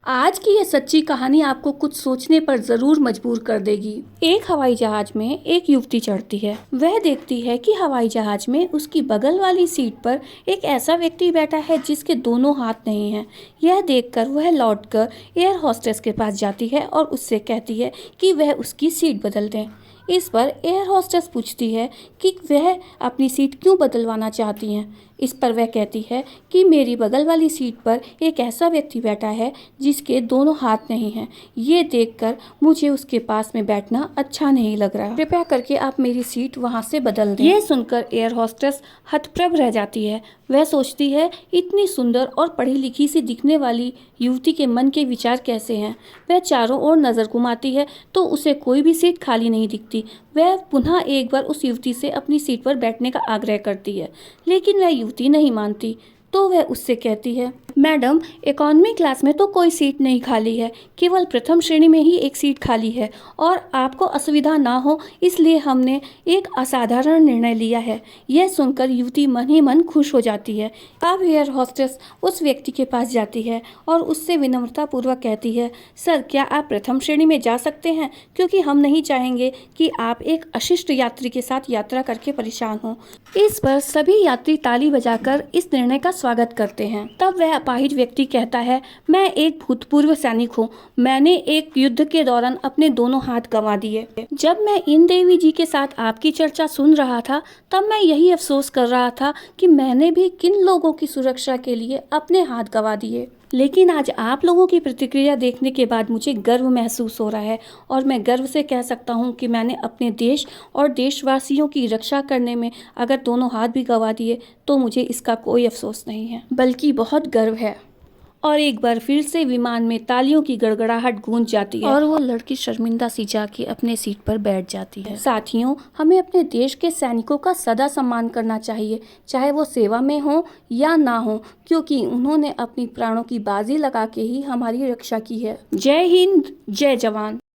आज की ये सच्ची कहानी आपको कुछ सोचने पर जरूर मजबूर कर देगी। एक हवाई जहाज में एक युवती चढ़ती है। वह देखती है कि हवाई जहाज में उसकी बगल वाली सीट पर एक ऐसा व्यक्ति बैठा है जिसके दोनों हाथ नहीं हैं। यह देखकर वह लौटकर एयर होस्टेस के पास जाती है और उससे कहती है कि वह उसकी सीट बदल दें। इस पर एयर होस्टेस पूछती है कि वह अपनी सीट क्यों बदलवाना चाहती हैं। इस पर वह कहती है कि मेरी बगल वाली सीट पर एक ऐसा व्यक्ति बैठा है जिसके दोनों हाथ नहीं हैं। ये देखकर मुझे उसके पास में बैठना अच्छा नहीं लग रहा। कृपया करके आप मेरी सीट वहाँ से बदल दें। यह सुनकर एयर होस्टेस हतप्रभ रह जाती है। वह सोचती है इतनी सुंदर और पढ़ी लिखी सी दिखने वाली युवती के मन के विचार कैसे हैं। वह चारों ओर नज़र घुमाती है तो उसे कोई भी सीट खाली नहीं दिखती। वह पुनः एक बार उस युवती से अपनी सीट पर बैठने का आग्रह करती है, लेकिन वह युवती नहीं मानती। तो वह उससे कहती है, मैडम, इकॉनमी क्लास में तो कोई सीट नहीं खाली है, केवल प्रथम श्रेणी में ही एक सीट खाली है और आपको असुविधा ना हो इसलिए हमने एक असाधारण निर्णय लिया है। यह सुनकर युवती मन ही मन खुश हो जाती है। अब एयर होस्टेस उस व्यक्ति के पास जाती है और उससे विनम्रतापूर्वक कहती है, सर, क्या आप प्रथम श्रेणी में जा सकते हैं, क्योंकि हम नहीं चाहेंगे कि आप एक अशिष्ट यात्री के साथ यात्रा करके परेशान हों। इस पर सभी यात्री ताली बजाकर इस निर्णय का स्वागत करते हैं। तब वह अपाहिज व्यक्ति कहता है, मैं एक भूतपूर्व सैनिक हूँ। मैंने एक युद्ध के दौरान अपने दोनों हाथ गंवा दिए। जब मैं इन देवी जी के साथ आपकी चर्चा सुन रहा था तब मैं यही अफसोस कर रहा था कि मैंने भी किन लोगों की सुरक्षा के लिए अपने हाथ गंवा दिए। लेकिन आज आप लोगों की प्रतिक्रिया देखने के बाद मुझे गर्व महसूस हो रहा है और मैं गर्व से कह सकता हूँ कि मैंने अपने देश और देशवासियों की रक्षा करने में अगर दोनों हाथ भी गंवा दिए तो मुझे इसका कोई अफसोस नहीं है, बल्कि बहुत गर्व है। और एक बार फिर से विमान में तालियों की गड़गड़ाहट गूंज जाती है और वो लड़की शर्मिंदा सी जाके अपने सीट पर बैठ जाती है। साथियों, हमें अपने देश के सैनिकों का सदा सम्मान करना चाहिए, चाहे वो सेवा में हो या ना हो, क्योंकि उन्होंने अपनी प्राणों की बाजी लगा के ही हमारी रक्षा की है। जय हिंद, जय जवान।